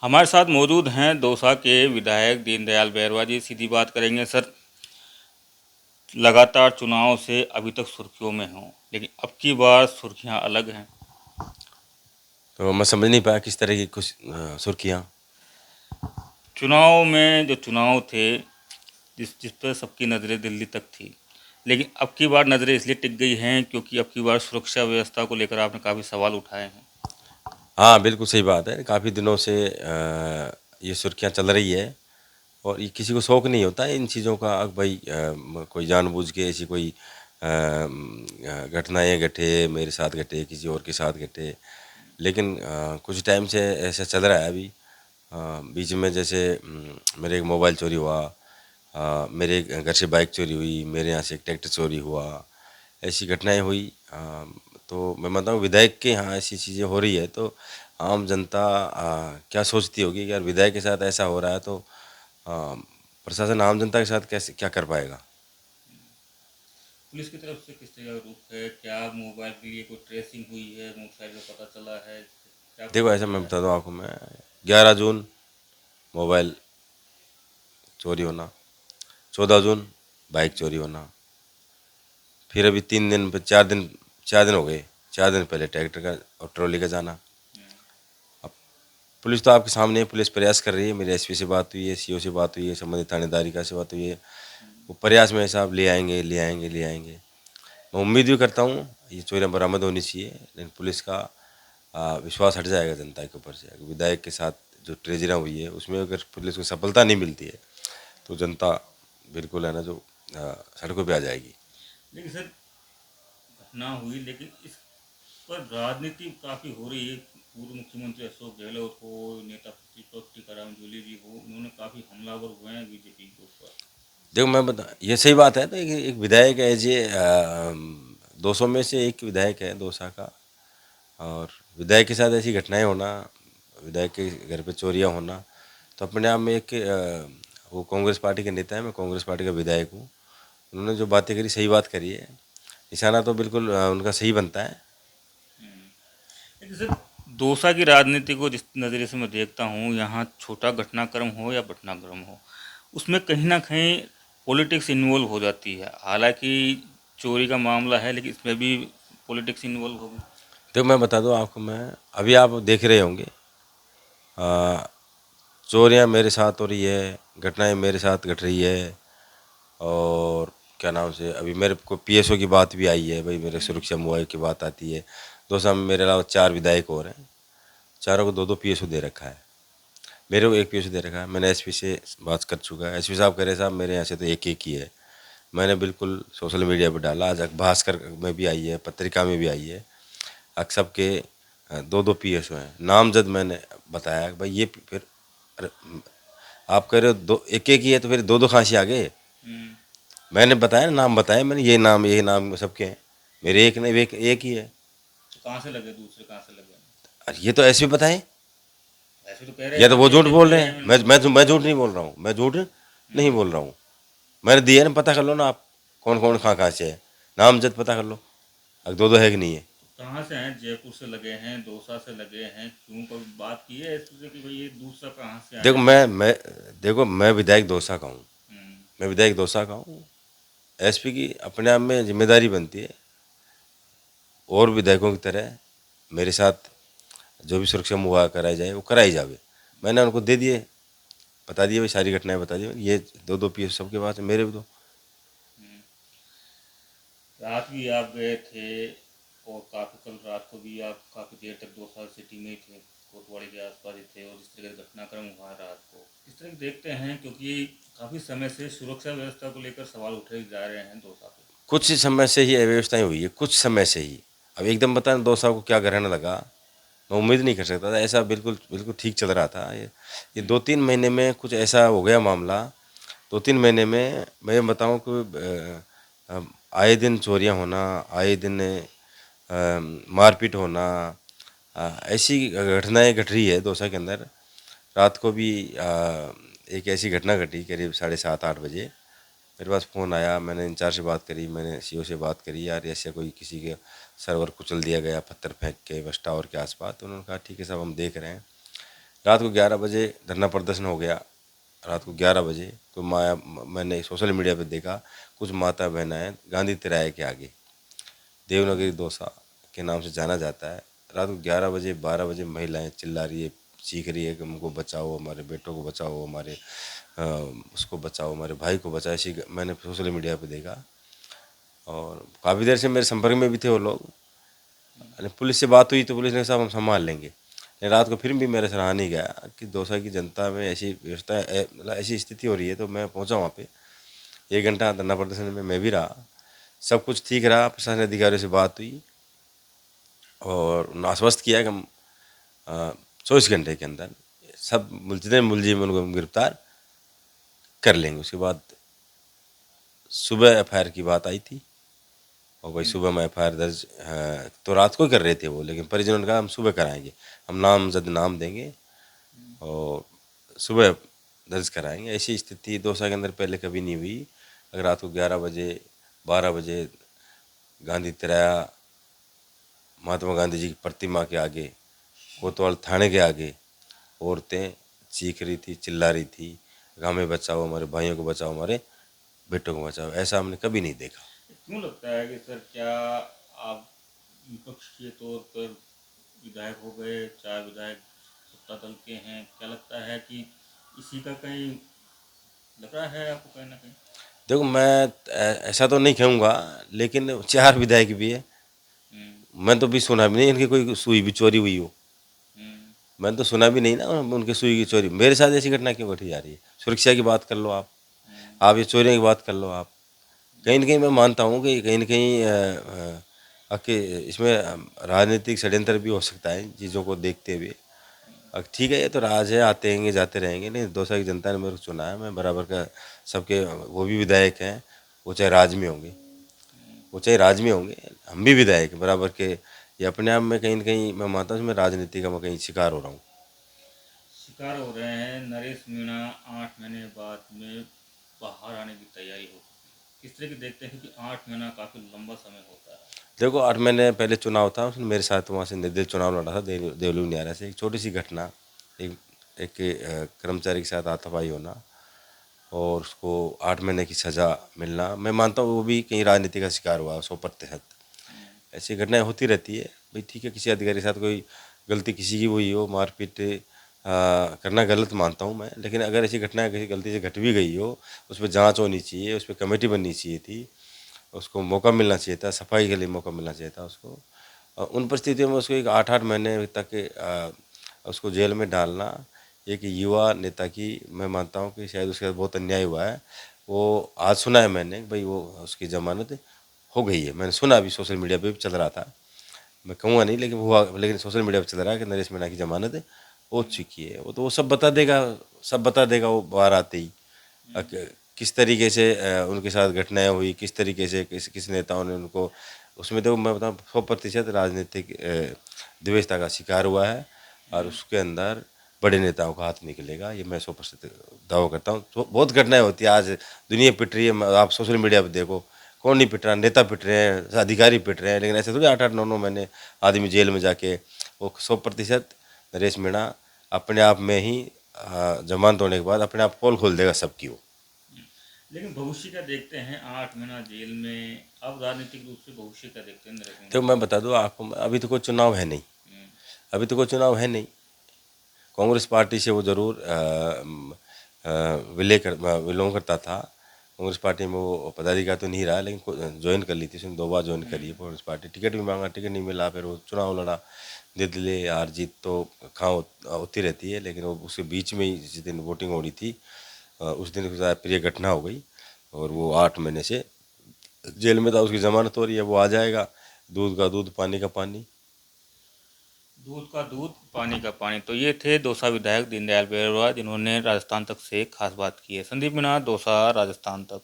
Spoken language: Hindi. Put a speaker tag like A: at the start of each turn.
A: हमारे साथ मौजूद हैं दौसा के विधायक दीनदयाल बैरवा जी। सीधी बात करेंगे सर, लगातार चुनाव से अभी तक सुर्खियों में हों, लेकिन अब की बार सुर्खियां अलग हैं।
B: तो मैं समझ नहीं पाया किस तरह की कुछ सुर्खियाँ।
A: चुनाव में जो चुनाव थे, जिस जिस पर सबकी नज़रें दिल्ली तक थी, लेकिन अब की बार नज़रें इसलिए टिक गई हैं क्योंकि अब की बार सुरक्षा व्यवस्था को लेकर आपने काफ़ी सवाल उठाए हैं।
B: हाँ, बिल्कुल सही बात है। काफ़ी दिनों से ये सुर्खियाँ चल रही है और ये किसी को शौक नहीं होता है इन चीज़ों का। भाई कोई जानबूझ के ऐसी कोई घटनाएँ घटे, मेरे साथ घटे, किसी और के साथ घटे। लेकिन कुछ टाइम से ऐसा चल रहा है अभी। बीच में जैसे मेरे एक मोबाइल चोरी हुआ, मेरे घर से बाइक चोरी हुई, मेरे यहाँ से एक ट्रैक्टर चोरी हुआ, ऐसी घटनाएं हुई। तो मैं मानता हूँ विधायक के यहाँ ऐसी चीज़ें हो रही है तो आम जनता क्या सोचती होगी कि यार विधायक के साथ ऐसा हो रहा है तो प्रशासन आम जनता के साथ कैसे क्या कर पाएगा।
A: पुलिस की तरफ से किस तरह का रुख है? क्या मोबाइल के लिए कोई ट्रेसिंग हुई है? मोटरसाइकिल का पता चला है? क्या कुछ
B: देखो ऐसा
A: पता
B: मैं
A: चला है?
B: बता दूँ आपको, मैं 11 जून मोबाइल चोरी होना, 14 जून बाइक चोरी होना, फिर अभी 3 दिन पे 4 दिन हो गए, 4 दिन पहले ट्रैक्टर का और ट्रॉली का जाना। अब पुलिस तो आपके सामने है, पुलिस प्रयास कर रही है। मेरे एसपी से बात हुई है, सीओ से बात हुई है, संबंधित थानेदारी से बात हुई है। वो प्रयास में साहब ले आएंगे ले आएंगे ले आएंगे। मैं उम्मीद भी करता हूँ ये चोरियाँ बरामद होनी चाहिए, लेकिन पुलिस का विश्वास हट जाएगा जनता के ऊपर से। अगर विधायक के साथ जो ट्रेजरियाँ हुई है उसमें अगर पुलिस को सफलता नहीं मिलती है तो जनता बिल्कुल है ना जो सड़कों पे आ जाएगी।
A: लेकिन सर, घटना हुई, लेकिन इस पर राजनीति काफ़ी हो रही है। पूर्व मुख्यमंत्री अशोक गहलोत हो, नेता प्रतिपक्ष टीकाराम जूली जी हो, उन्होंने काफ़ी हमलावर हुए हैं बीजेपी के ऊपर।
B: देखो मैं बता, ये सही बात है। तो एक विधायक है जी, 200 में से एक विधायक है दौसा का, और विधायक के साथ ऐसी घटनाएं होना, विधायक के घर पे चोरियां होना, तो अपने आप में एक वो कांग्रेस पार्टी के नेता है, मैं कांग्रेस पार्टी का विधायक हूँ। उन्होंने जो बातें करी सही बात करी है, निशाना तो बिल्कुल उनका सही बनता है।
A: लेकिन सर, दौसा की राजनीति को जिस नज़रिए से मैं देखता हूँ, यहाँ छोटा घटनाक्रम हो या घटनाक्रम हो, उसमें कहीं ना कहीं पॉलिटिक्स इन्वॉल्व हो जाती है। हालांकि चोरी का मामला है, लेकिन इसमें भी पॉलिटिक्स इन्वॉल्व होगी।
B: तो मैं बता दूं आपको, मैं अभी आप देख रहे होंगे चोरियां मेरे साथ हो रही है, घटनाएं मेरे साथ घट रही है। और क्या नाम से अभी मेरे को पीएसओ की बात भी आई है, भाई मेरे सुरक्षा मुआवजे की बात आती है। दोस्त मेरे अलावा 4 विधायक और हैं, चारों को 2-2 पीएसओ दे रखा है। मेरे को एक पीएसओ दे रखा है। मैंने एसपी से बात कर चुका है, एसपी साहब कह रहे साहब मेरे यहाँ से तो एक एक ही है। मैंने बिल्कुल सोशल मीडिया पर डाला, आज भास्कर में भी आई है, पत्रिका में भी आई है। सब के 2-2 पीएसओ हैं, नामजद मैंने बताया भाई ये फिर अरे, आप कह रहे हो दो एक एक ही है तो फिर 2-2 कहाँ से आ गए। मैंने बताया ना, नाम बताया मैंने, ये नाम सबके हैं, मेरे एक नहीं, एक ही है।
A: तो कहाँ से लगे? दूसरे कहाँ से लगे?
B: अरे ये तो ऐसे भी बताएं,
A: ऐसे तो कह रहे हैं
B: या तो
A: आप
B: वो झूठ
A: एक एक
B: बोल
A: किए
B: रहे
A: हैं,
B: हैं।
A: मैंने दूसरे
B: मैं
A: किए
B: झूठ
A: हैं।
B: नहीं बोल रहा हूँ, मैं झूठ नहीं बोल रहा हूँ। मैंने दिया ना, पता कर लो ना आप, कौन कौन कहाँ कहाँ से है, नामजद पता कर लो, अगर 2-2 है कि नहीं है।
A: कहाँ से हैं? जयपुर से लगे हैं, दौसा से लगे हैं? क्यों कभी बात की है इससे कि भाई ये दूसरा कहाँ से
B: देखो
A: आया है?
B: मैं विधायक दौसा का हूँ,
A: हम्म,
B: मैं विधायक दौसा का हूँ। एसपी की अपने आप में जिम्मेदारी बनती है, और विधायकों की तरह मेरे साथ जो भी सुरक्षा मुहैया कराई जाए वो कराई जावे। मैंने उनको दे दिए, बता दिए भाई, सारी घटनाएं बता दी। ये 2-2 पीएस सबके पास है, मेरे भी 2।
A: हम्म। रात भी आप गए थे, और काफ़ी कल रात को भी आप काफ़ी देर तक दौसा सिटी में ही थे, कोतवाड़ी के आसपास ही थे, और जिस तरह का घटनाक्रम हुआ है रात को, किस तरह की देखते हैं? क्योंकि काफ़ी समय से सुरक्षा व्यवस्था को लेकर सवाल उठे जा रहे हैं दौसा पे।
B: कुछ समय से ही अव्यवस्थाएं हुई है, कुछ समय से ही। अब एकदम बताना 2 साल को क्या ग्रहण लगा, मैं उम्मीद नहीं कर सकता था। ऐसा बिल्कुल बिल्कुल ठीक चल रहा था। ये 2-3 महीने में कुछ ऐसा हो गया मामला। 2-3 महीने में मैं बताऊं कि आए दिन चोरियां होना, आए दिन मारपीट होना, ऐसी घटनाएं घट रही है दौसा के अंदर। रात को भी एक ऐसी घटना घटी करीब 7:30-8 बजे। मेरे पास फ़ोन आया, मैंने इंचार्ज से बात करी, मैंने सीओ से बात करी, यार ऐसे कोई किसी के सर्वर कुचल दिया गया पत्थर फेंक के बस टावर के आसपास। तो उन्होंने कहा ठीक है साहब हम देख रहे हैं। रात को 11 बजे धरना प्रदर्शन हो गया। रात को 11 बजे तो मैंने सोशल मीडिया पे देखा कुछ माता बहनाएं गांधी तिराहे के आगे, देवनगरी दौसा के नाम से जाना जाता है। रात को 11 बजे 12 बजे महिलाएं चिल्ला रही है, चीख रही है कि हमको बचाओ, हमारे बेटों को बचाओ, हमारे उसको बचाओ, हमारे भाई को बचाओ। ऐसी मैंने सोशल मीडिया पे देखा और काफ़ी देर से मेरे संपर्क में भी थे वो लोग। पुलिस से बात हुई तो पुलिस ने कहा हम संभाल लेंगे, लेकिन रात को फिर भी मेरे सराहा नहीं गया कि दौसा की जनता में ऐसी व्यवस्था मतलब ऐसी स्थिति हो रही है। तो मैं पहुंचा वहाँ पे, 1 घंटा धरना प्रदर्शन में मैं भी रहा, सब कुछ ठीक रहा। प्रशासन अधिकारियों से बात हुई और उन्होंने आश्वस्त किया कि हम 24 घंटे के अंदर सब जितने मुलजिम उनको हम गिरफ्तार कर लेंगे। उसके बाद सुबह FIR की बात आई थी और भाई सुबह में FIR दर्ज तो रात को कर रहे थे वो, लेकिन परिजनों ने कहा हम सुबह कराएंगे, हम नाम देंगे और सुबह दर्ज कराएंगे। ऐसी स्थिति 2 साल के अंदर पहले कभी नहीं हुई। अगर रात को 11 बजे 12 बजे गांधी तिराया, महात्मा गांधी जी की प्रतिमा के आगे, कोतवाल थाने के आगे औरतें चीख रही थी, चिल्ला रही थी, हमें बचाओ, हमारे भाइयों को बचाओ, हमारे बेटों को बचाओ, ऐसा हमने कभी नहीं देखा।
A: क्यों लगता है कि सर क्या आप विपक्ष के तौर पर विधायक हो गए, 4 विधायक सत्ता दल के हैं, क्या लगता है कि इसी का कहीं लग रहा है आपको कहीं ना कहीं?
B: देखो मैं ऐसा तो नहीं कहूँगा, लेकिन 4 विधायक भी है, मैं तो भी सुना भी नहीं इनकी कोई सुई भी चोरी हुई हो। मैंने तो सुना भी नहीं ना उनके सुई की चोरी। मेरे साथ ऐसी घटना क्यों घटी जा रही है? सुरक्षा की बात कर लो आप ये चोरियों की बात कर लो आप। कहीं ना कहीं मैं मानता हूँ कि कहीं ना कहीं आके इसमें राजनीतिक षड्यंत्र भी हो सकता है चीज़ों को देखते हुए। अब ठीक है, ये तो राज है, आते रहेंगे जाते रहेंगे, नहीं दौसा की जनता ने मेरे को चुना है, मैं बराबर का सबके, वो भी विधायक हैं, वो चाहे राज्य में होंगे, वो चाहे राज्य में होंगे, हम भी विधायक हैं बराबर के। ये अपने आप में कहीं ना कहीं मैं मानता हूँ मैं राजनीति का मैं कहीं शिकार हो रहा हूँ।
A: शिकार हो रहे हैं। नरेश मीणा 8 महीने बाद में बाहर आने की तैयारी हो, किस तरह की देखते हैं कि 8 महीना काफ़ी लंबा समय होता है?
B: देखो 8 महीने पहले चुनाव था, उसने मेरे साथ वहाँ से निर्दलीय चुनाव लड़ा था देवलू नियारा से। एक छोटी सी घटना, एक एक कर्मचारी के साथ हाथापाई होना और उसको 8 महीने की सज़ा मिलना, मैं मानता हूँ वो भी कहीं राजनीति का शिकार हुआ 100%। ऐसी घटनाएं होती रहती है भाई, ठीक है, किसी अधिकारी के साथ कोई गलती किसी की हुई हो, मारपीट करना गलत मानता हूँ मैं, लेकिन अगर ऐसी घटना किसी गलती से घट भी गई हो, उस पर जाँच होनी चाहिए, उस पर कमेटी बननी चाहिए थी, उसको मौका मिलना चाहिए था, सफाई के लिए मौका मिलना चाहिए था उसको। उन परिस्थितियों में उसको एक 8-8 महीने तक उसको जेल में डालना एक युवा नेता की, मैं मानता हूँ कि शायद उसके साथ बहुत अन्याय हुआ है। वो आज सुना है मैंने भाई वो उसकी ज़मानत हो गई है, मैंने सुना, अभी सोशल मीडिया पे भी चल रहा था, मैं कहूँगा नहीं लेकिन हुआ, लेकिन सोशल मीडिया पे चल रहा है कि नरेश मीणा की ज़मानत हो चुकी है। वो तो वो सब बता देगा, सब बता देगा वो बाहर आते ही किस तरीके से उनके साथ घटनाएं हुई, किस तरीके से किस नेताओं ने उनको, उसमें तो मैं बताऊँ 100% राजनीतिक द्वेषता का शिकार हुआ है और उसके अंदर बड़े नेताओं का हाथ निकलेगा, ये मैं 100% दावा करता हूँ। तो बहुत घटनाएं होती है, आज दुनिया पिट रही है, आप सोशल मीडिया पर देखो, कौन नहीं पिट रहा, नेता पिट रहे हैं, अधिकारी पिट रहे हैं, लेकिन ऐसे थोड़ी 8-8 9-9 महीने आदमी जेल में जाके, वो 100% नरेश मीणा अपने आप में ही जमानत होने के बाद अपने आप पोल खोल देगा सबकी वो।
A: लेकिन भविष्य का देखते हैं, 8 महीना जेल में, अब राजनीतिक रूप से भविष्य का देखते हैं नरेश मीणा?
B: तो मैं बता दूँ आपको, अभी तो कोई चुनाव है नहीं, अभी तो कोई चुनाव है नहीं। कांग्रेस पार्टी से वो ज़रूर विलोंग करता था, कांग्रेस पार्टी में वो पदाधिकारी तो नहीं रहा, लेकिन ज्वाइन कर ली थी उसने, 2 बार ज्वाइन करी है कांग्रेस पार्टी। टिकट भी मांगा, टिकट नहीं मिला, फिर वो चुनाव लड़ा, निर्दलीय हार जीत तो कहाँ होती रहती है, लेकिन वो उसके बीच में ही जिस दिन वोटिंग हो रही थी उस दिन उसके साथ प्रिय घटना हो गई और वो 8 महीने से जेल में था। उसकी ज़मानत हो रही है, वो आ जाएगा, दूध का दूध पानी का पानी।
A: दूध का दूध पानी का पानी। तो ये थे दौसा विधायक दीनदयाल बेरवा, जिन्होंने राजस्थान तक से खास बात की है। संदीप मीणा, दौसा, राजस्थान तक।